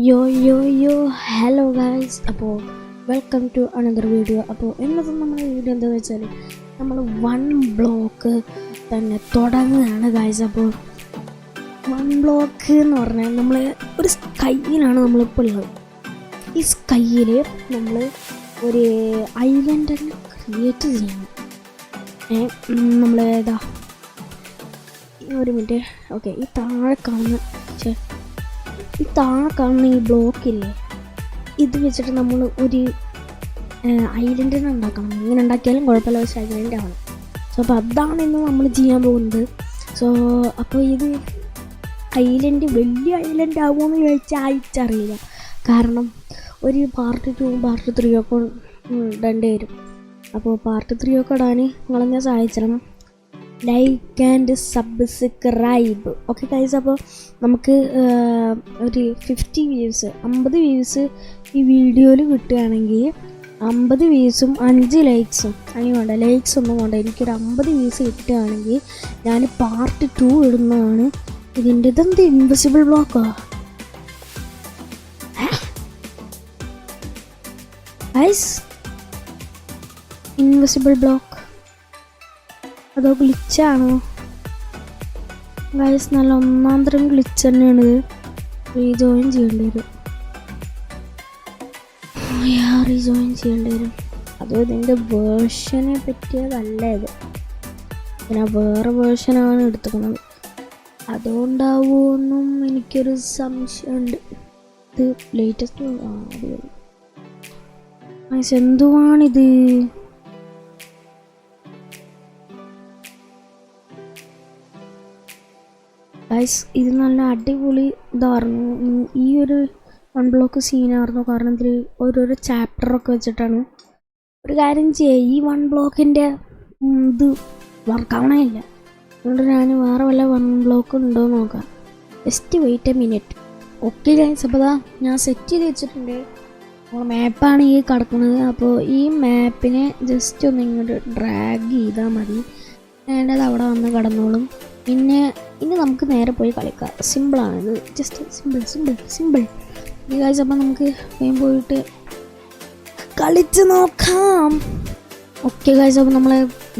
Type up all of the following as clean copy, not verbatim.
യോ hello guys, അപ്പോൾ welcome to another video. അപ്പോൾ ഇന്നത്തെ നമ്മുടെ വീഡിയോ എന്താണെന്ന് വെച്ചാൽ നമ്മൾ 1 ബ്ലോക്ക് തന്നെ തുടങ്ങുകയാണ് ഗൈസ്. അപ്പോൾ 1 ബ്ലോക്ക് എന്ന് പറഞ്ഞാൽ നമ്മൾ ഒരു സ്കൈയിലാണ് നമ്മളിപ്പോൾ ഉള്ളത്. ഈ സ്കൈയിൽ നമ്മൾ ഒരു ഐലൻഡ് തന്നെ ക്രിയേറ്റ് ചെയ്യണം. നമ്മൾ ഏതാ ഒരു മിനിറ്റ്. ഓക്കെ, ഈ താഴെ കാണുന്ന ഈ ബ്ലോക്കില്ലേ, ഇത് വെച്ചിട്ട് നമ്മൾ ഒരു ഐലൻഡിനെ ഉണ്ടാക്കണം. ഇങ്ങനെ ഉണ്ടാക്കിയാലും കുഴപ്പമില്ല, പക്ഷേ ഐലൻഡ് ആണ്. സോ അപ്പോൾ അതാണ് ഇന്ന് നമ്മൾ ചെയ്യാൻ പോകുന്നത്. സോ അപ്പോൾ ഇത് ഐലൻഡ് വലിയ ഐലൻഡ് ആകുമെന്ന് ചോദിച്ചാൽ അയച്ചറിയില്ല. കാരണം ഒരു പാർട്ട് 2 പാർട്ട് 3 ഒക്കെ ഇടേണ്ടി വരും. അപ്പോൾ പാർട്ട് 3 ഒക്കെ ഇടാൻ നിങ്ങളെന്നെ സഹായിച്ചണം. Like and subscribe. Okay guys, അപ്പോൾ നമുക്ക് ഒരു 50 വ്യൂസ് ഈ വീഡിയോയിൽ കിട്ടുകയാണെങ്കിൽ 50 വ്യൂസും 5 ലൈക്സും അങ്ങനെ വേണ്ട, ലൈക്സ് ഒന്നും വേണ്ട, എനിക്കൊരു 50 വ്യൂസ് കിട്ടുകയാണെങ്കിൽ ഞാൻ പാർട്ട് 2 ഇടുന്നതാണ്. ഇതെന്ത് ഇൻവിസിബിൾ ബ്ലോക്കാ ഗൈസ്? ഇൻവിസിബിൾ ബ്ലോക്ക് അതോ ഗ്ലിച്ചാണോ ഗൈസ്? നല്ല ഒന്നാം തരം ഗ്ലിച്ച് തന്നെയാണ്. റീജോയിൻ ചെയ്യേണ്ടി വരും. അതോ ഇതിൻ്റെ വേർഷനെ പറ്റിയതല്ല ഇത്, പിന്നെ വേറെ വേർഷനാണ് എടുത്തിരിക്കുന്നത്. അതുകൊണ്ടാവുമെന്നും എനിക്കൊരു സംശയമുണ്ട്. ഇത് ലേറ്റസ്റ്റ് ഗൈസ്, എന്തുവാണിത്? ഗൈസ്, ഇത് നല്ല അടിപൊളി ഇതായിരുന്നു. ഈ ഒരു 1 ബ്ലോക്ക് സീനായിരുന്നു. കാരണം ഇതിൽ ഓരോരോ ചാപ്റ്ററൊക്കെ വെച്ചിട്ടാണ്. ഒരു കാര്യം ചെയ്യുക, ഈ 1 ബ്ലോക്കിൻ്റെ ഇത് വർക്കാവണമില്ല. അതുകൊണ്ട് ഞാൻ വേറെ വല്ല 1 ബ്ലോക്ക് ഉണ്ടോ എന്ന് നോക്കാം. Just wait a minute. Okay guys, അപ്പോൾ ഞാൻ സെറ്റ് ചെയ്ത് വെച്ചിട്ടുണ്ട്. മാപ്പാണ് ഈ കിടക്കുന്നത്. അപ്പോൾ ഈ മാപ്പിനെ ജസ്റ്റ് ഒന്ന് ഇങ്ങോട്ട് ഡ്രാഗ് ചെയ്താൽ മതി. വേണ്ടത് അവിടെ വന്ന് കിടന്നോളും. പിന്നെ ഇനി നമുക്ക് നേരെ പോയി കളിക്കാം. സിമ്പിളാണിത്, ജസ്റ്റ് സിമ്പിൾ. ഈ കാഴ്ച അപ്പോൾ നമുക്ക് വേഗം പോയിട്ട് കളിച്ച് നോക്കാം. ഓക്കെ കാഴ്ച, അപ്പോൾ നമ്മൾ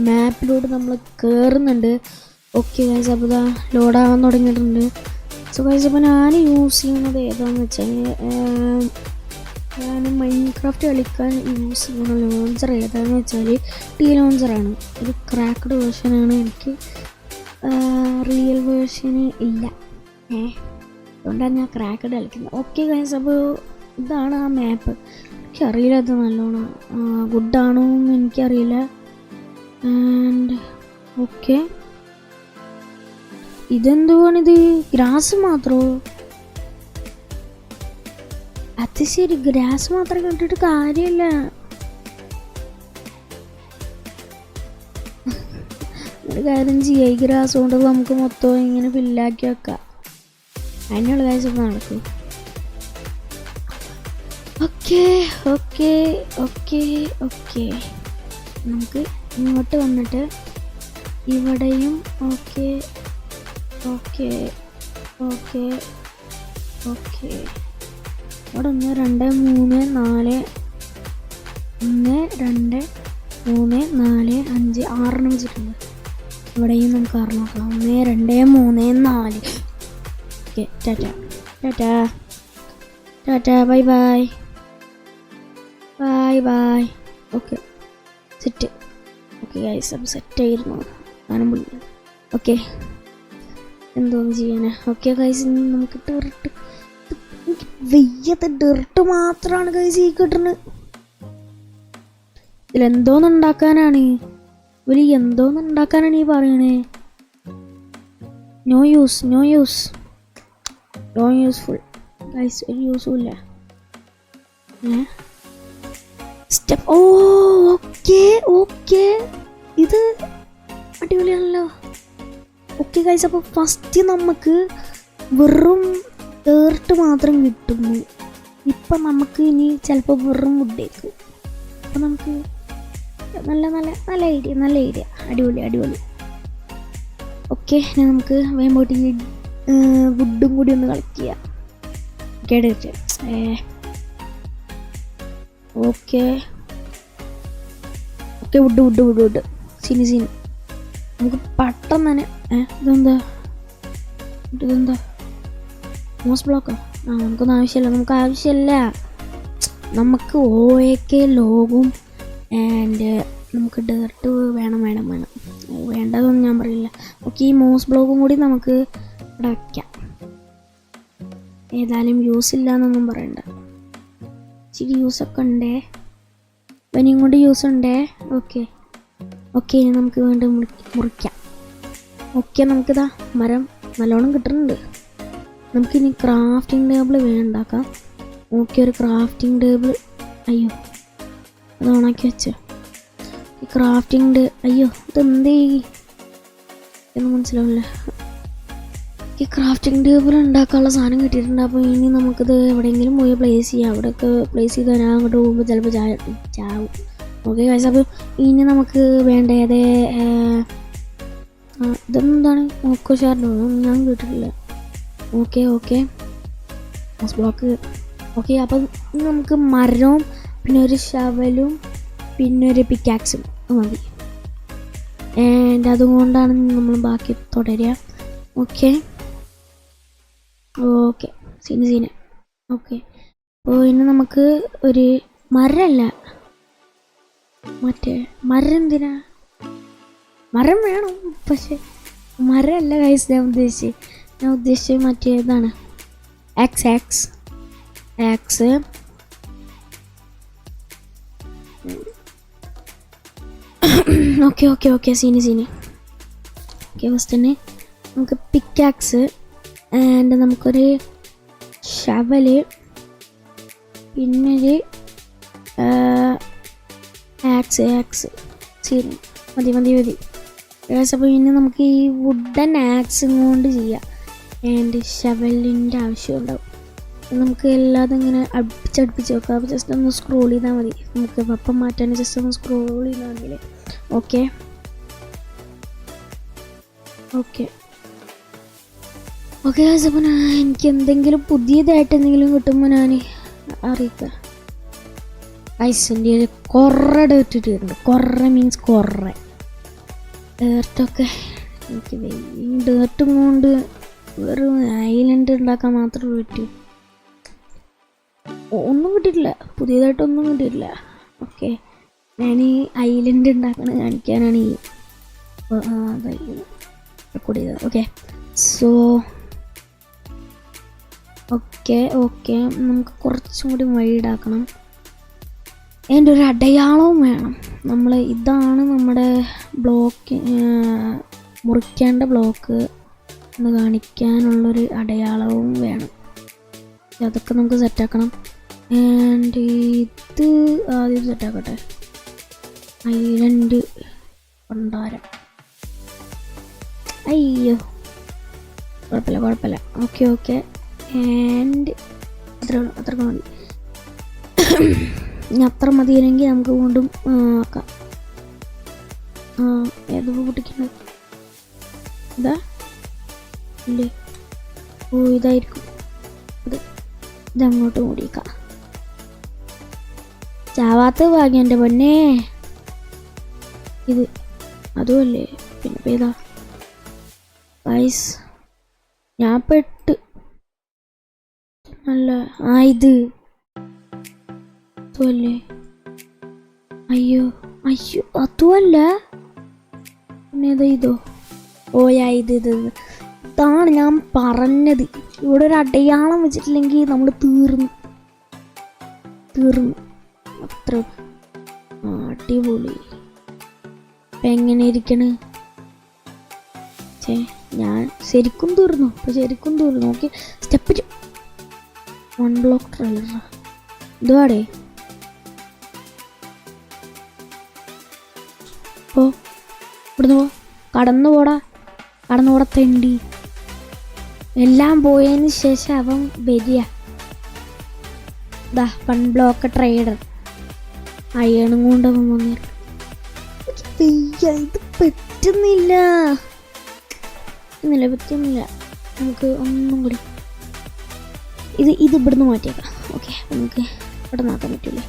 മാപ്പിലോട്ട് നമ്മൾ കയറുന്നുണ്ട്. ഓക്കെ കാഴ്ച, അപ്പോൾ ലോഡാകാൻ തുടങ്ങിയിട്ടുണ്ട്. സോ കാഴ്ച, അപ്പോൾ ഞാൻ യൂസ് ചെയ്യുന്നത് ഏതാണെന്ന് വെച്ചാൽ ഞാൻ മൈൻക്രാഫ്റ്റ് കളിക്കാൻ യൂസ് ചെയ്യുന്ന ലോഞ്ചർ ഏതാണെന്ന് വെച്ചാൽ ടി ലോഞ്ചറാണ്. ഒരു ക്രാക്ക്ഡ് വേർഷനാണ്. എനിക്ക് റിയൽ വേർഷന് ഇല്ല, അതുകൊണ്ടാണ് ഞാൻ ക്രാക്കഡ് കളിക്കുന്നത്. ഓക്കെ ഗൈസ്, അപ്പോൾ ഇതാണ് ആ മാപ്പ്. എനിക്കറിയില്ല അത് നല്ലോണം ഗുഡാണോ എന്ന് എനിക്കറിയില്ല. And okay, ഇതെന്തുവാണിത്? ഗ്രാസ് മാത്രമോ? അത് ശരി, ഗ്രാസ് മാത്രം കണ്ടിട്ട് കാര്യമില്ല. ഒരു കാര്യം ചെയ്യുക, ഈ ഗ്രാസ് കൊണ്ട് നമുക്ക് മൊത്തം ഇങ്ങനെ ഫില്ലാക്കി വെക്കാം. അതിനുള്ള കാര്യം നടക്കും. ഓക്കെ നമുക്ക് ഇങ്ങോട്ട് വന്നിട്ട് ഇവിടെയും ഓക്കെ ഇവിടെ 1 2 3 4 1 2 3 4 5 6 വെച്ചിട്ടുണ്ട്. ഇവിടെയും നമുക്ക് നോക്കാം. 1 2 3 4. Okay, tata bye. Okay, set. Okay guys, അപ്പം സെറ്റായിരുന്നു. ഞാനും പുള്ളി. ഓക്കെ, എന്തോന്ന് ചെയ്യാനാ? ഓക്കെ ഗൈസ്, ഇനി നമുക്ക് ഡെർട്ട്, വെയ്യത്തെ ഡെർട്ട് മാത്രമാണ് ഗൈസ് ഈ കിട്ടുന്നത്. ഇതിലെന്തോന്നുണ്ടാക്കാനാണ് ഈ പറയണേ? നോ യൂസ്ഫുൾ ഗൈസ്, ഒരു യൂസും ഇല്ല. സ്റ്റെപ്പ്. ഓക്കെ ഇത് അടിപൊളിയാണല്ലോ. ഓക്കെ ഗൈസ്, അപ്പോൾ ഫസ്റ്റ് നമുക്ക് വെറും ഡേർട്ട് മാത്രം കിട്ടുന്നു. ഇപ്പം നമുക്ക് ഇനി ചിലപ്പോൾ വെറും വുഡേക്കും. അപ്പം നമുക്ക് നല്ല ഐഡിയ. അടിപൊളി. ഓക്കെ, നമുക്ക് വേഗം പോയിട്ട് വുഡും കൂടി ഒന്ന് കളിക്കുക. ഓക്കെ ഓക്കെ വിട്ട് സീന് നമുക്ക് പെട്ടെന്ന് തന്നെ ഇതെന്താ മോസ് ബ്ലോക്കോ? നമുക്കൊന്നും ആവശ്യമില്ല. നമുക്ക് OAK ലോഗും ആൻഡ് നമുക്ക് ഡേർട്ട് വേണം. വേണ്ടതൊന്നും ഞാൻ പറയില്ല. ഓക്കെ, ഈ മോസ് ബ്ലോക്കും കൂടി നമുക്ക് ഇവിടെ വയ്ക്കാം. ഏതായാലും യൂസ് ഇല്ല എന്നൊന്നും പറയണ്ട. ഇച്ചിരി യൂസൊക്കെ ഉണ്ടേ, ഇനിയും കൊണ്ട് യൂസ് ഉണ്ടേ. ഓക്കെ ഇനി നമുക്ക് വീണ്ടും മുറിക്കാം. ഓക്കെ, നമുക്കിതാ മരം നല്ലോണം കിട്ടുന്നുണ്ട്. നമുക്കിനി ക്രാഫ്റ്റിംഗ് ടേബിൾ ഉണ്ടാക്കാം. ഓക്കെ, ഒരു ക്രാഫ്റ്റിംഗ് ടേബിൾ. അയ്യോ, അത് ഓണാക്കി വെച്ചോ. ഈ ഇതെന്തേ എന്ന് മനസ്സിലാവില്ല. ഈ ക്രാഫ്റ്റിംഗ് ടേബിൾ ഉണ്ടാക്കാനുള്ള സാധനം കിട്ടിയിട്ടുണ്ട്. അപ്പോൾ ഇനി നമുക്കിത് എവിടെയെങ്കിലും പോയി പ്ലേസ് ചെയ്യാം. അവിടെയൊക്കെ പ്ലേസ് ചെയ്താൽ ഞാൻ അങ്ങോട്ട് പോകുമ്പോൾ ചിലപ്പോൾ ചാവും. ഓക്കെ ഗൈസ്, അപ്പോൾ ഇനി നമുക്ക് വേണ്ടത് ഇതെന്താണ്? ഓക്കോ ഷാർഡോ? ഞാൻ കേട്ടിട്ടില്ല. Okay block. ഓക്കെ, അപ്പം നമുക്ക് മരവും പിന്നെ ഒരു ഷവലും പിന്നെ ഒരു പിക്കാക്സും മതി. ആൻഡ് അതുകൊണ്ടാണ് നമ്മൾ ബാക്കി തുടരുക. Okay scene. ഓക്കെ, അപ്പോൾ ഇനി നമുക്ക് ഒരു മരമല്ല, മരം എന്തിനാ? മരം വേണം, പക്ഷെ മരമല്ല ഗൈസ് ഞാൻ ഉദ്ദേശിച്ചത് മറ്റേതാണ്. Axe okay scene. Okay, first തന്നെ നമുക്ക് പിക്കാക്സ് ആൻഡ് നമുക്കൊരു ഷവല് പിന്നൊരു ആക്സ് സീന് മതി. അപ്പോൾ ഇനി നമുക്ക് ഈ വുഡൻ ആക്സും കൊണ്ട് ചെയ്യാം. ആൻഡ് ഷവലിൻ്റെ ആവശ്യം ഉണ്ടാവും. നമുക്ക് എല്ലാതും ഇങ്ങനെ അടുപ്പിച്ച് വെക്കാം. അപ്പോൾ ജസ്റ്റ് ഒന്ന് സ്ക്രോൾ ചെയ്താൽ മതി. നമുക്ക് അപ്പം മാറ്റാൻ ജസ്റ്റ് ഒന്ന് സ്ക്രോൾ ചെയ്താൽ മതി. ഓക്കെ അപ്പോൾ എനിക്ക് എന്തെങ്കിലും പുതിയതായിട്ട് എന്തെങ്കിലും കിട്ടുമ്പോൾ ഞാൻ അറിയിക്കാം. ഐസിൻ്റെ കുറേ ഡേർട്ട് ഇട്ടിട്ടുണ്ട്. കുറേ ഡേർട്ടൊക്കെ എനിക്ക് ഡേർട്ടും കൊണ്ട് വെറും ഐലൻഡ് ഉണ്ടാക്കാൻ മാത്രമേ പറ്റൂ. ഒന്നും കിട്ടിയിട്ടില്ല, പുതിയതായിട്ടൊന്നും കിട്ടിയിട്ടില്ല. ഓക്കെ, ഞാൻ ഈ ഐലൻഡ് ഉണ്ടാക്കണത് കാണിക്കാനാണ് ഈ റെക്കോർഡ് ചെയ്തത്. ഓക്കെ നമുക്ക് കുറച്ചും കൂടി വൈഡാക്കണം. അതിൻ്റെ ഒരു അടയാളവും വേണം. ഇതാണ് നമ്മുടെ ബ്ലോക്ക്, മുറിക്കേണ്ട ബ്ലോക്ക് എന്ന് കാണിക്കാനുള്ളൊരു അടയാളവും വേണം. അതൊക്കെ നമുക്ക് സെറ്റാക്കണം. ആൻഡ് ഇത് ആദ്യം സെറ്റാക്കട്ടെ. ഐലൻഡ് ഭണ്ഡാരം. അയ്യോ, കുഴപ്പമില്ല. ഓക്കെ ആൻഡ് അത്ര മതി. ഇനി അത്ര മതിയില്ലെങ്കിൽ നമുക്ക് വീണ്ടും ആക്കാം. ഏതൊക്കെ പൊട്ടിക്കുന്നത് ഇതാ ഇല്ലേ? ഇതായിരിക്കും. ഇതങ്ങോട്ട് മൂടിയേക്കാം. ചാവാത്ത ഭാഗ്യം എൻ്റെ പൊന്നേ. ഇത് അതുമല്ലേ? പിന്നെ ഏതാ ഗൈസ്? ഞാൻ പെട്ട് നല്ല ഇത് അതുമല്ലേ? അയ്യോ അതുമല്ല. പിന്നെ ഏതാ ഇതോ? ഇത് ഇതാണ് ഞാൻ പറഞ്ഞത്. ഇവിടെ ഒരു അടയാളം വെച്ചിട്ടില്ലെങ്കിൽ നമ്മൾ തീർന്നു. അത്ര അടിപൊളി. ഇപ്പം എങ്ങനെ ഇരിക്കണ്? ഞാൻ ശരിക്കും തീർന്നു. ഓക്കെ, സ്റ്റെപ്പ് 1 ബ്ലോക്ക് ട്രെയിലർ ഇതുവാടേ. ഇവിടുന്ന് കടന്നു പോടാ തെണ്ടി. എല്ലാം പോയതിന് ശേഷം അവൻ വരിക. 1 ബ്ലോക്ക് ട്രേഡർ അയണും കൊണ്ട് അവൻ വന്നിട്ട് ഇത് പറ്റുന്നില്ല. നമുക്ക് ഒന്നും കൂടി ഇത് ഇവിടുന്ന് മാറ്റിയേക്കാം. ഓക്കെ നമുക്ക് ഇവിടെ നോക്കാൻ പറ്റൂലേ?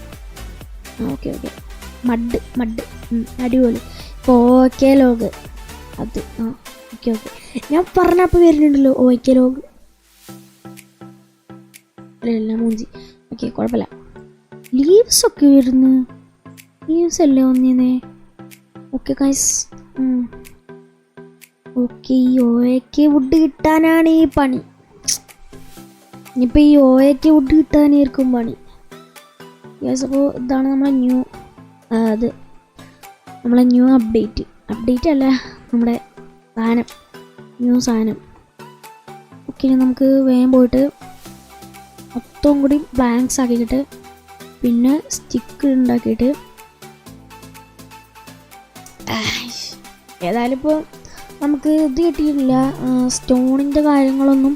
ഓക്കെ ഓക്കെ മഡ് അടിപൊളി. ഓക്കെ ലോഗ് അത് ഓക്കെ ഓക്കെ ഞാൻ പറഞ്ഞപ്പോൾ വരുന്നുണ്ടല്ലോ ഓക്കെ ലോഗ് അല്ല മൂഞ്ചി. ഓക്കെ കുഴപ്പമില്ല. ലീവ്സ് ഒക്കെ വരുന്നു. ലീവ്സ് അല്ലേ ഒന്നിന്നേ. ഓക്കെ ഗൈസ് ഓക്കെ ഈ ഓയക്ക് വുഡ് കിട്ടാനാണ് ഈ പണി. ഇനിയിപ്പോൾ ഈ ഓയക്ക് വുഡ് കിട്ടാനായിരിക്കും പണി. യെസ് അപ്പോൾ ഇതാണ് നമ്മളെ ന്യൂ അപ്ഡേറ്റ് അല്ല നമ്മുടെ ന്യൂ സാധനം. ഓക്കെ നമുക്ക് വേഗം പോയിട്ട് മൊത്തം കൂടി ബ്ലാങ്ക്സ് ആക്കിയിട്ട് പിന്നെ സ്റ്റിക്ക് ഉണ്ടാക്കിയിട്ട് ഏതായാലും ഇപ്പോൾ നമുക്ക് ഇത് കിട്ടിയിട്ടില്ല. സ്റ്റോണിൻ്റെ കാര്യങ്ങളൊന്നും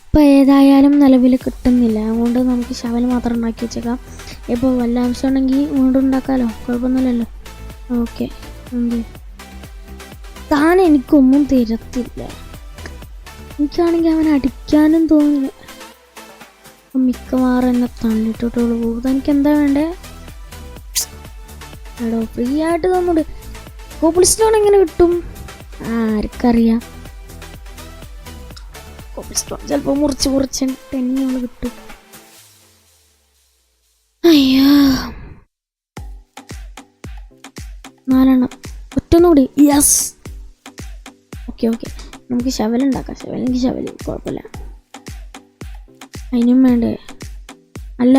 ഇപ്പോൾ ഏതായാലും നിലവിൽ കിട്ടുന്നില്ല. അതുകൊണ്ട് നമുക്ക് ശവൽ മാത്രം ഉണ്ടാക്കി വെച്ചേക്കാം. ഇപ്പോൾ വല്ല ആവശ്യം ഉണ്ടെങ്കിൽ വീണ്ടും ഉണ്ടാക്കാമല്ലോ, കുഴപ്പമൊന്നുമില്ലല്ലോ. ഓക്കെ താൻ എനിക്കൊന്നും തരത്തില്ല. എനിക്കാണെങ്കിൽ അവൻ അടിക്കാനും തോന്നില്ല. മിക്കവാറും എന്നെ തള്ളിട്ടിട്ടുള്ളൂ പോകും. തനിക്ക് എന്താ വേണ്ടേ? എടോ ഫ്രീ ആയിട്ട് തന്നോട്. കോബിൾ സ്റ്റോൺ എങ്ങനെ കിട്ടും ആർക്കറിയാം. കോബിൾ സ്റ്റോൺ ചിലപ്പോൾ മുറിച്ച് തന്നെ കിട്ടും. അയ്യോ 4 ഒറ്റൊന്നുകൂടി. യെസ് ഓക്കെ നമുക്ക് ശവലുണ്ടാക്കാം. ശവല് കുഴപ്പമില്ല. അതിനും വേണ്ടേ? അല്ല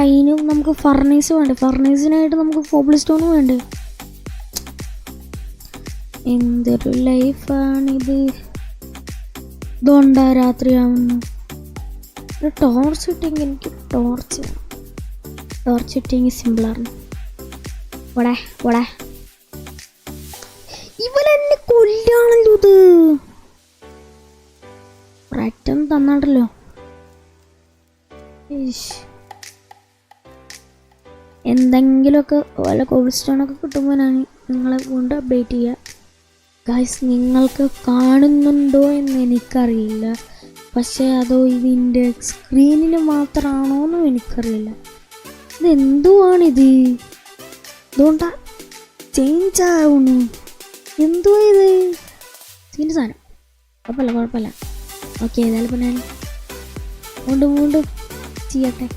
അതിനും നമുക്ക് ഫർണേസ് വേണ്ടേ? ഫർണേസിനായിട്ട് നമുക്ക് കോബിൾ സ്റ്റോണും വേണ്ടേ? എന്തൊരു ലൈഫാണിത്. ഇതുകൊണ്ടാ രാത്രിയാവുന്നു. ഒരു ടോർച്ച് കിട്ടിയെങ്കിൽ എനിക്ക് ടോർച്ച് കിട്ടിയെങ്കിൽ സിമ്പിളാണ്. വടേ ഇവനെന്നെ കൊല്ലാണല്ലോ. ഇത് റൈറ്റം തന്നാണ്ടല്ലോ. എന്തെങ്കിലുമൊക്കെ വല്ല കോബിൾ സ്റ്റോണൊക്കെ കിട്ടുമ്പോൾ ഞാൻ നിങ്ങളെ കൊണ്ട് അപ്ഡേറ്റ് ചെയ്യാം. ഗൈസ് നിങ്ങൾക്ക് കാണുന്നുണ്ടോ എന്ന് എനിക്കറിയില്ല. പക്ഷേ അതോ ഇതിൻ്റെ സ്ക്രീനിൽ മാത്രമാണോ എന്നും എനിക്കറിയില്ല. ഇതെന്തുവാണിത്? ഇതുകൊണ്ടാ ചേഞ്ച് ആവണു. എന്തുവാ ഇത്? ഇതിൻ്റെ സാധനം കുഴപ്പമില്ല. ഓക്കെ ഏതായാലും ഇപ്പോൾ ഞാൻ വീണ്ടും ചെയ്യട്ടെ.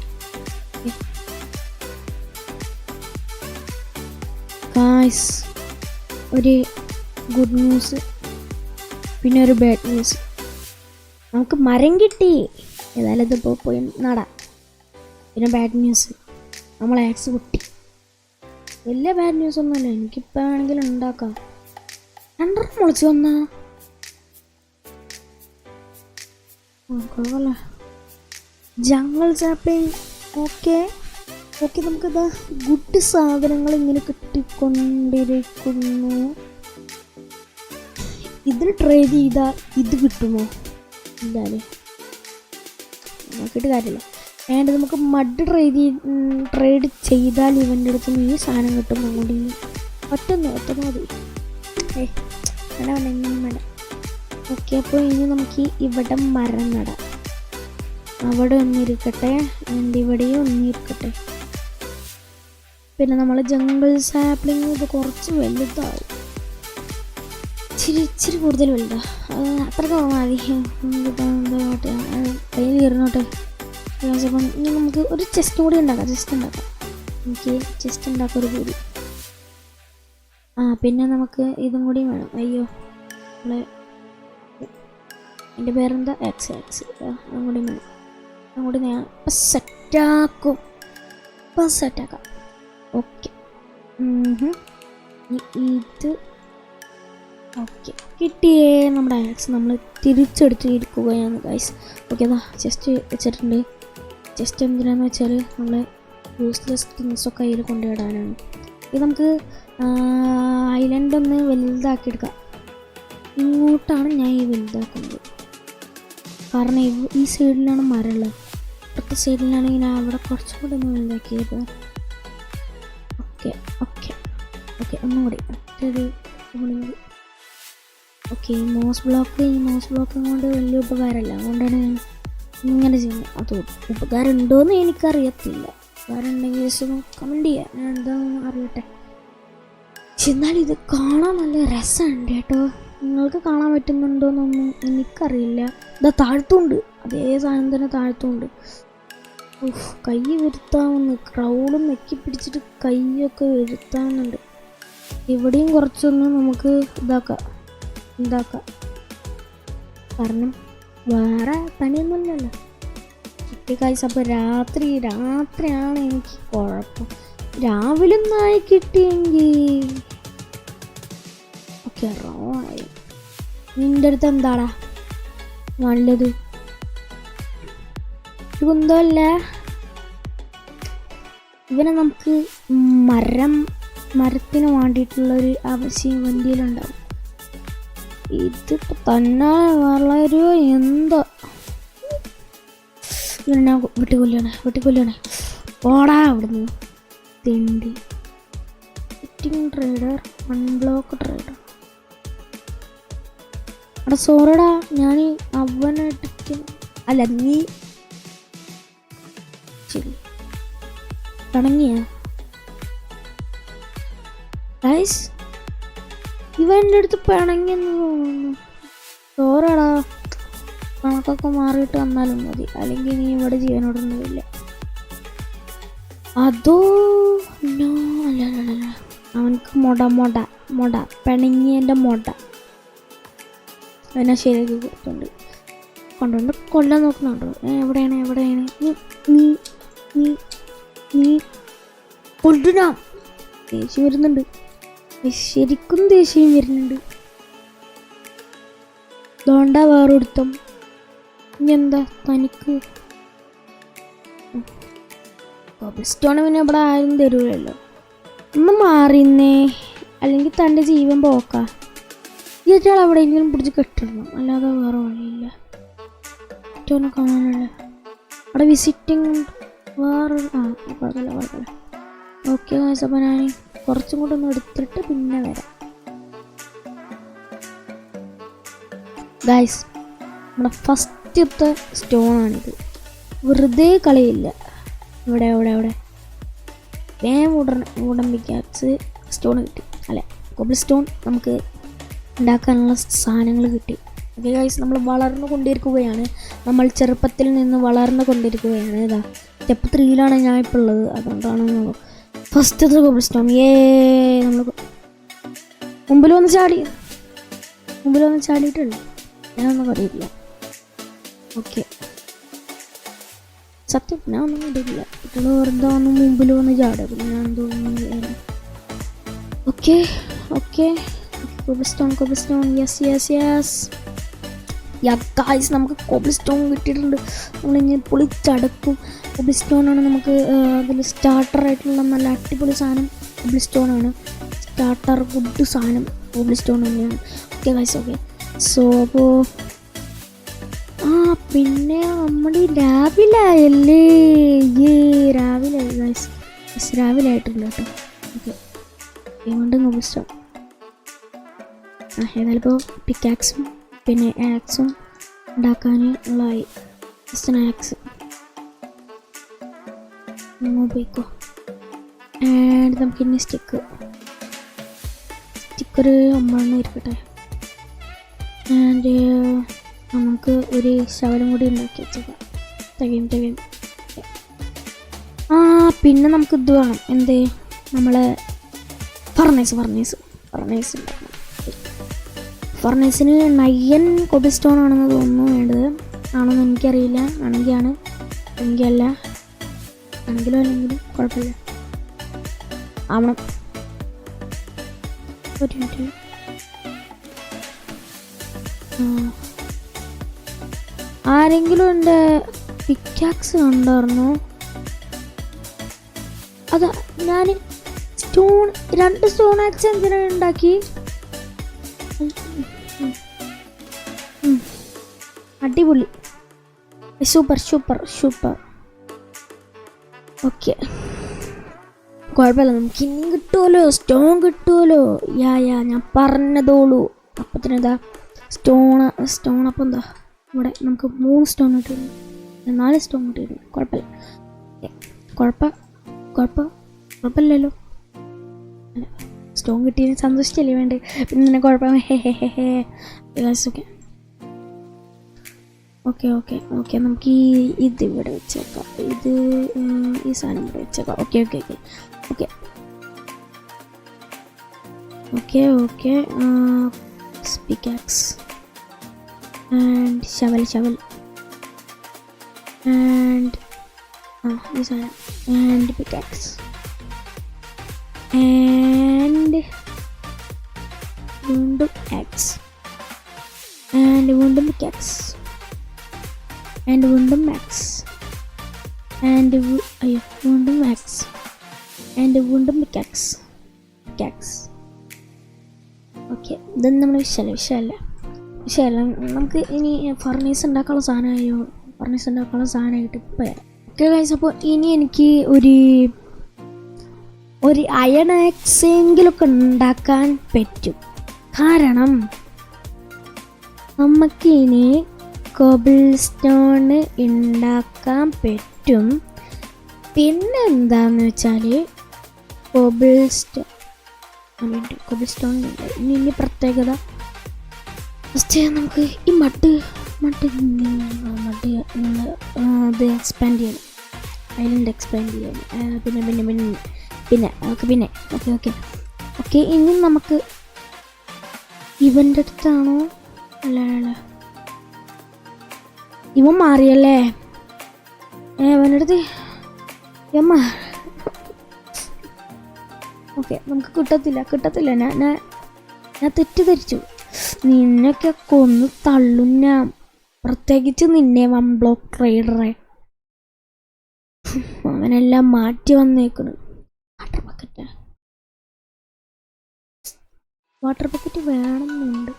ഗായ്സ് ഒരു ഗുഡ് ന്യൂസ് പിന്നെ ഒരു ബാഡ് ന്യൂസ്. നമുക്ക് മരം കിട്ടി. ഏതായാലും ഇതിപ്പോൾ പോയി നടാം. പിന്നെ ബാഡ് ന്യൂസ് നമ്മൾ ആക്സ് പൊട്ടി. വലിയ ബാഡ് ന്യൂസ് ഒന്നുമല്ല. എനിക്കിപ്പോൾ വേണമെങ്കിൽ ഉണ്ടാക്കാം. 2 മുളച്ച് വന്നാ കുഴപ്പമില്ല. ജംഗിൾ സാപ്പിംഗ് ഓക്കെ നമുക്കിതാ ഗുഡ് സാധനങ്ങൾ ഇങ്ങനെ കിട്ടിക്കൊണ്ടിരിക്കുന്നു. ഇതിൽ ട്രേഡ് ചെയ്താൽ ഇത് കിട്ടുമോ? ഇല്ലാല്ലേ, നോക്കിയിട്ട് കാര്യമില്ല. വേണ്ട നമുക്ക് മഡ് ട്രേഡ് ചെയ്താൽ ഇവൻ്റെ അടുത്ത് ഈ സാധനം കിട്ടും. അങ്ങോട്ട് ഒറ്റ മതി. വേണ്ട. ഓക്കെ അപ്പോൾ ഇനി നമുക്ക് ഇവിടെ മരം നടാം. അവിടെ ഒന്നിരിക്കട്ടെ, എൻ്റെ ഇവിടെയും ഒന്നിരിക്കട്ടെ. പിന്നെ നമ്മൾ ജംഗിൾ സാപ്ലിങ് ഇത് കുറച്ച് വലുതാവും. ഇച്ചിരി കൂടുതൽ വലുതാ. അത്രയ്ക്ക് മതി. കയ്യിൽ കയറുന്നോട്ടെ. അപ്പം ഇനി നമുക്ക് ഒരു ചെസ്റ്റ് കൂടി ഉണ്ടാക്കാം. എനിക്ക് ചെസ്റ്റ് ഉണ്ടാക്കാം ഒരു കൂടി. പിന്നെ നമുക്ക് ഇതും കൂടി വേണം. അയ്യോ എൻ്റെ പേരെന്താ? എക്സ് അതും കൂടി വേണം. അതും കൂടി ഞാൻ സെറ്റാക്കാം. ഓക്കെ ഇത് ഓക്കെ കിട്ടിയേ. നമ്മുടെ ആക്സ് നമ്മൾ തിരിച്ചെടുത്തിരിക്കുകയാണ് ഗൈസ്. ഓക്കെ അതാ ചെസ്റ്റ് വെച്ചിട്ടുണ്ട്. ചെസ്റ്റ് എന്തിനാന്ന് വെച്ചാൽ നമ്മൾ യൂസ്ലെസ് തിങ്സൊക്കെ അതിൽ കൊണ്ടുവിടാനാണ്. ഇത് നമുക്ക് ഐലൻഡ് ഒന്ന് വലുതാക്കിയെടുക്കാം. ഇങ്ങോട്ടാണ് ഞാൻ ഈ വലുതാക്കുന്നത്. കാരണം ഈ സൈഡിലാണ് മരമുള്ളത്. ഇപ്പുറത്തെ സൈഡിലാണെങ്കിൽ ഞാൻ അവിടെ കുറച്ചും കൂടി ഒന്ന് വലുതാക്കിയത്. ഓക്കെ ഒന്നും കൂടി ഓക്കെ. ഈ മോസ് ബ്ലോക്ക് കൊണ്ട് വലിയ ഉപകാരമല്ല. അതുകൊണ്ടാണ് ഞാൻ ഇങ്ങനെ ചെയ്യണം. അത് ഉപകാരം ഉണ്ടോയെന്ന് എനിക്കറിയത്തില്ല. ഉപകാരം ഉണ്ടെങ്കിൽ ജസ്റ്റ് ഒന്ന് കമൻറ്റ് ചെയ്യാം, ഞാൻ എന്താണെന്ന് അറിയട്ടെ. പക്ഷെ എന്നാലും ഇത് കാണാൻ നല്ല രസമുണ്ട് കേട്ടോ. നിങ്ങൾക്ക് കാണാൻ പറ്റുന്നുണ്ടോയെന്നൊന്നും എനിക്കറിയില്ല. ഇതാ താഴ്ത്തുണ്ട്, അതേ സാധനം തന്നെ താഴ്ത്തുണ്ട്. കൈ വരുത്താവുന്നു, ക്രൗഡും നെക്കി പിടിച്ചിട്ട് കൈയൊക്കെ വരുത്താവുന്നുണ്ട്. ഇവിടെയും കുറച്ചൊന്ന് നമുക്ക് ഇതാക്കാം കാരണം വേറെ പണിയൊന്നുമില്ലല്ലോ. കിട്ടിക്കാഴ്ച. അപ്പോൾ രാത്രിയാണ് എനിക്ക് കുഴപ്പം. രാവിലെ ഒന്നായി കിട്ടിയെങ്കിൽ ഓക്കെ. റോണായി നിൻ്റെ അടുത്ത് എന്താടാ നല്ലത്? കുന്തമല്ല, ഇവനെ നമുക്ക് മരത്തിന് വേണ്ടിയിട്ടുള്ളൊരു ആവശ്യം വണ്ടിയിലുണ്ടാവും. ഇതിപ്പോൾ തന്നെ വളരെ എന്തോ ഇവനെ വെട്ടിക്കൊല്ലാണ്. ഓടാ അവിടുന്ന് തെണ്ടി. Trader, unblock trader. അവിടെ സോറിടാ, ഞാൻ അവനായിട്ട് അല്ല നീ ശരി തുടങ്ങിയ ഗൈസ്. ഇവൻ്റെ അടുത്ത് പിണങ്ങിയെന്ന് തോന്നുന്നു. സോറിടാ, കണക്കൊക്കെ മാറിയിട്ട് വന്നാലും മതി, അല്ലെങ്കിൽ നീ ഇവിടെ ജീവനോടൊന്നുമില്ല. അതോ അല്ല, അവനക്ക് മൊട പിണങ്ങിയൻ്റെ മൊട അവനെ ശരിയാക്കി കൊണ്ടുണ്ട് കൊല്ലാൻ നോക്കുന്നുണ്ടോ? എവിടെയാണ് നീ കൊണ്ടുനാ. ദേഷ്യം വരുന്നുണ്ട്, ശരിക്കും ദേഷ്യം വരുന്നുണ്ട്. ദോണ്ടാ വേറൊരുത്തം. ഇനി എന്താ തനിക്ക് കോബിൾസ്റ്റോൺ? പിന്നെ ഇവിടെ ആരും തരൂലല്ലോ. ഒന്ന് മാറിന്നേ, അല്ലെങ്കിൽ തൻ്റെ ജീവൻ പോക്കാ. ഇയാൾ എവിടെയെങ്കിലും പിടിച്ച് കെട്ടിടണം, അല്ലാതെ വേറെ വഴിയില്ല. ഏറ്റവും കാണാനുള്ള അവിടെ വിസിറ്റിംഗ് വേറെ കുഴപ്പമില്ല. ഓക്കെ ഗൈസ്, അപ്പോൾ ഞാൻ കുറച്ചും കൂടെ ഒന്ന് എടുത്തിട്ട് പിന്നെ വരാം. ഗൈസ്, നമ്മുടെ ഫസ്റ്റത്തെ സ്റ്റോണാണിത്. വെറുതെ കളിയില്ല. ഇവിടെ വുഡൻ പിക്കാക്സ് സ്റ്റോൺ കിട്ടി. അല്ല, കോബിൾ സ്റ്റോൺ നമുക്ക് ഉണ്ടാക്കാനുള്ള സാധനങ്ങൾ കിട്ടി. ഓക്കെ ഗൈസ്, നമ്മൾ വളർന്നു കൊണ്ടിരിക്കുകയാണ്. നമ്മൾ ചെറുപ്പത്തിൽ നിന്ന് വളർന്നു കൊണ്ടിരിക്കുകയാണ്. ഇതാ സ്റ്റെപ്പ് 3 ഞാൻ ഇപ്പോൾ ഉള്ളത്. അതുകൊണ്ടാണ് ഫസ്റ്റത്തെ കോബിൾ സ്റ്റോൺ. നമ്മൾ മുമ്പിൽ വന്ന് ചാടിയിട്ടുണ്ട്. ഞാനൊന്നും അറിയില്ല. ഓക്കെ, സത്യം ഞാൻ ഒന്നും കണ്ടിട്ടില്ല. കുട്ടികൾ വെറുതെ വന്ന് മുമ്പിൽ വന്ന് ചാടുക, പിന്നെ ഞാൻ തോന്നുന്നു. Okay cobble stone yes. Guys, നമുക്ക് കോബിൾ സ്റ്റോൺ കിട്ടിയിട്ടുണ്ട്. നമ്മളിനി പൊളിച്ചടക്കും. കോബിൾ സ്റ്റോണാണ് നമുക്ക് അതിൽ സ്റ്റാർട്ടറായിട്ടുള്ള നല്ല അടിപൊളി സാധനം. കോബിൾ സ്റ്റോണാണ് സ്റ്റാർട്ടർ, ഗുഡ് സാധനം കോബിൾ സ്റ്റോൺ തന്നെയാണ്. Okay guys, okay. സോ അപ്പോൾ പിന്നെ നമ്മുടെ രാവിലായല്ലേ? രാവിലായി ഗായ്സ്, രാവിലെ ആയിട്ടുണ്ട് കേട്ടോ. ഓക്കെ, അതുകൊണ്ട് കോബിൾ സ്റ്റോൺ ഏതായാലും ഇപ്പോൾ പിക്കാക്സും പിന്നെ ആക്സും ഉണ്ടാക്കാൻ ഉള്ളതായി. സ്നാക്സ് ഉപയോഗിക്കോ. ആൻഡ് നമുക്കിനി സ്റ്റിക്കൊരു 9 ഇരിക്കട്ടെ. ആൻഡ് നമുക്ക് ഒരു ശവലം കൂടി ഉണ്ടാക്കി വെച്ചേക്കാം. തികയും. പിന്നെ നമുക്ക് ഇത് വേണം, എന്ത്, നമ്മളെ ഫർണേസ് ഉണ്ടാക്കണം. ഫർണേസിന് 9 കോബിൾ സ്റ്റോൺ ആണെന്ന് തോന്നുന്നു വേണ്ടത്. ആണെന്ന് എനിക്കറിയില്ല. എങ്കിലോ അല്ലെങ്കിലും കുഴപ്പമില്ല. ആവണം. ഒരു മിനിറ്റ്. ആരെങ്കിലും എൻ്റെ പിക്കാക്സ് കണ്ടായിരുന്നോ? അതാ ഞാൻ 2 സ്റ്റോൺ ആക്സ് എന്തിനാണ് ഉണ്ടാക്കി? അടിപൊളി, സൂപ്പർ. ഓക്കെ, കുഴപ്പമില്ല. നമുക്ക് ഇനിയും കിട്ടുമല്ലോ, സ്റ്റോൺ കിട്ടുമല്ലോ. ഞാൻ പറഞ്ഞതോളൂ. അപ്പത്തിനെന്താ സ്റ്റോൺ. അപ്പം എന്താ ഇവിടെ നമുക്ക് 3 സ്റ്റോൺ കിട്ടുന്നു. 4 സ്റ്റോൺ കിട്ടിയിരുന്നു. കുഴപ്പമില്ലല്ലോ. സ്റ്റോൺ കിട്ടിയതിന് സന്തോഷിച്ചല്ലേ വേണ്ടേ, പിന്നെ നിന്നെ കുഴപ്പം. ഓക്കെ നമുക്ക് ഇത് ഇവിടെ വെച്ചേക്കാം. ഈ സാധനം ഇവിടെ വെച്ചേക്കാം. Okay pickaxe and shovel and ഈ സാധനം ആൻഡ് പിക്കാക്സ് ആൻഡ് വീണ്ടും ആക്സ് ആൻഡ് വീണ്ടും പിക്കാക്സ് ആൻഡ് വീണ്ടും മാക്സ് ആൻഡ് വീണ്ടും മാക്സ് ആൻഡ് വീണ്ടും പിക്കാക്സ്. ഓക്കെ, ഇതൊന്നും നമ്മൾ വിഷയമല്ല. നമുക്ക് ഇനി ഫർണീസ് ഉണ്ടാക്കാനുള്ള സാധനമായിട്ട് ഇപ്പോൾ വരാം. ഓക്കെ ഗൈസ്, അപ്പോൾ ഇനി എനിക്ക് ഒരു അയൺ ആക്സെങ്കിലൊക്കെ ഉണ്ടാക്കാൻ പറ്റും. കാരണം നമുക്കിനി കോബിൾ സ്റ്റോൺ ഉണ്ടാക്കാൻ പറ്റും. പിന്നെ എന്താന്ന് വെച്ചാൽ കോബിൾ സ്റ്റോൺ ഇനി പ്രത്യേകത ഫസ്റ്റ് നമുക്ക് ഈ മഡ് അത് എക്സ്പാൻഡ് ചെയ്യണം, ഐലൻഡ് എക്സ്പാൻഡ് ചെയ്യണം. പിന്നെ ഓക്കെ ഇനി നമുക്ക് ഇവൻ്റെ അടുത്താണോ അല്ല ഇവൻ മാറിയല്ലേ, ഇവൻ്റെ അടുത്ത് ഓക്കെ നമുക്ക് കിട്ടത്തില്ല. ഞാൻ തെറ്റിദ്ധരിച്ചു. നിന്നൊക്കെ കൊന്ന് തള്ളും ഞാൻ, പ്രത്യേകിച്ച് നിന്നെ 1 ബ്ലോക്ക് റൈഡറെ. അവനെല്ലാം മാറ്റി വന്നേക്കുന്നു. Water bucket വേണമെന്നുണ്ട്.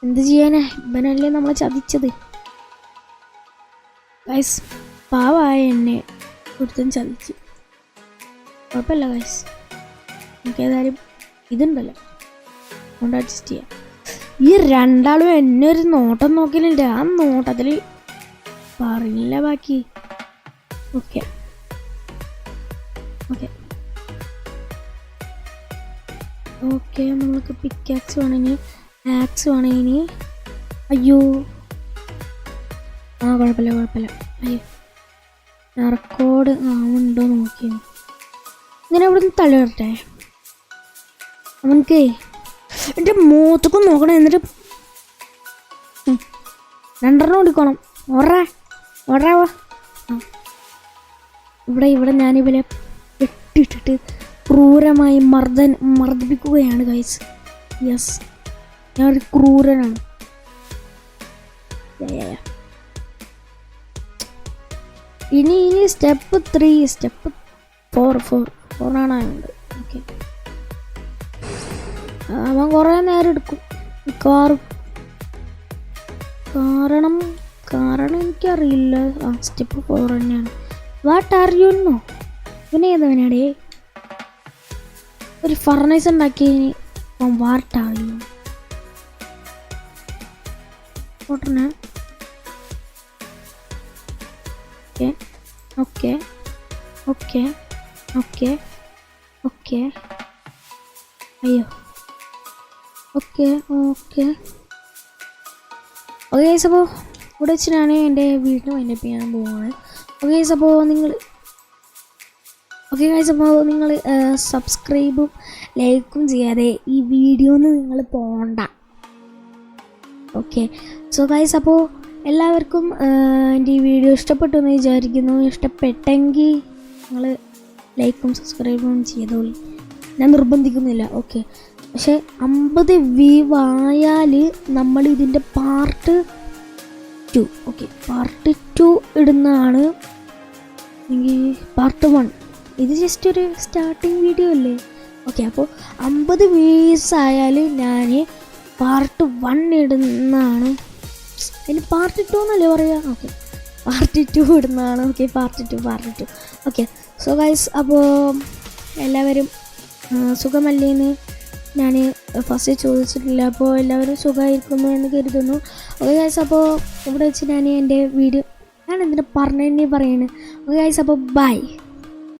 എന്ത് ചെയ്യാനാ, ഇവനല്ലേ നമ്മളെ ചതിച്ചത്. ഗൈസ് പാവായ എന്നെ ഒരുത്തൻ ചതിച്ച്. കുഴപ്പമില്ല ഗൈസ്, നമുക്കേതായാലും ഇതുണ്ടല്ലോ, അതുകൊണ്ട് അഡ്ജസ്റ്റ് ചെയ്യാം. ഈ രണ്ടാളും എന്നെ ഒരു നോട്ടം നോക്കലുണ്ട്. ആ നോട്ടത്തിൽ പറഞ്ഞില്ല ബാക്കി. ഓക്കെ നമ്മൾക്ക് പിക്കാക്സ് വേണമെങ്കിൽ ആക്സ് വേണമെങ്കിൽ അയ്യോ കുഴപ്പമില്ല. അയ്യോ റെക്കോർഡ് ഉണ്ടോ നോക്കിയോ. ഇങ്ങനെ ഇവിടെ നിന്ന് തള്ളി വരട്ടെ. അവനക്ക് എൻ്റെ മുഖത്തൊക്കെ നോക്കണം. എന്നിട്ട് 2 ഓടിക്കോണം. ഓടാ ഇവിടെ ഞാനിവരെ വെട്ടിയിട്ടിട്ട് ക്രൂരമായി മർദ്ദിപ്പിക്കുകയാണ് ഗൈസ്. യെസ്, ഞാനൊരു ക്രൂരനാണ്. ഇനി സ്റ്റെപ്പ് 4 ആണുണ്ട്. ഓക്കെ, അവൻ കുറേ നേരം എടുക്കും മിക്കവാറും. കാരണം എനിക്കറിയില്ല. സ്റ്റെപ്പ് 4 തന്നെയാണ്. വാട്ട് ആർ യു എന്നോ ഇവനെ ഏതവനാടേ ഒരു ഫർണൈസ് ഉണ്ടാക്കി. വാട്ട് ആർ യു ഓട്ടനെ. ഓക്കെ അയ്യോ ഓക്കെ ഗൈസ്, അപ്പോൾ ഇവിടെ വെച്ചിട്ടാണ് എൻ്റെ വീട്ടിൽ വൈൻഡപ്പ് ചെയ്യാൻ പോകുന്നത്. ഓക്കെ ഗൈസ്, അപ്പോൾ നിങ്ങൾ സബ്സ്ക്രൈബും ലൈക്കും ചെയ്യാതെ ഈ വീഡിയോന്ന് നിങ്ങൾ പോകണ്ട. ഓക്കെ സോ ഗൈസ്, അപ്പോൾ എല്ലാവർക്കും എൻ്റെ ഈ വീഡിയോ ഇഷ്ടപ്പെട്ടു എന്ന് വിചാരിക്കുന്നു. ഇഷ്ടപ്പെട്ടെങ്കിൽ നിങ്ങൾ ലൈക്കും സബ്സ്ക്രൈബും ചെയ്തോളി, ഞാൻ നിർബന്ധിക്കുന്നില്ല. ഓക്കെ, പക്ഷേ 50 വ്യൂ ആയാൽ നമ്മൾ ഇതിൻ്റെ പാർട്ട് 2 ഇടുന്നതാണ്. അല്ലെങ്കിൽ പാർട്ട് 1 ഇത് ജസ്റ്റ് ഒരു സ്റ്റാർട്ടിങ് വീഡിയോ അല്ലേ. ഓക്കെ, അപ്പോൾ 50 വ്യൂസ് ആയാൽ ഞാൻ പാർട്ട് 1 ഇടുന്നതാണ്. ഇനി പാർട്ട് 2 എന്നല്ലേ പറയാ. ഓക്കെ, പാർട്ട് 2 ഇടുന്നതാണ്. Okay, part 2. Okay so guys, അപ്പോൾ എല്ലാവരും സുഖമല്ലേന്ന് ഞാൻ ഫസ്റ്റ് ചോദിച്ചിട്ടില്ല. അപ്പോൾ എല്ലാവരും സുഖമായിരിക്കുന്നു എന്ന് കരുതുന്നു. ഓക്കെ ഗൈസ്, അപ്പോൾ ഇവിടെ വെച്ച് ഞാൻ എൻ്റെ വീഡിയോ ഞാൻ എന്തിനാ പറഞ്ഞതന്നെ പറയണേ. ഓക്കെ ഗൈസ്, അപ്പോൾ ബൈ.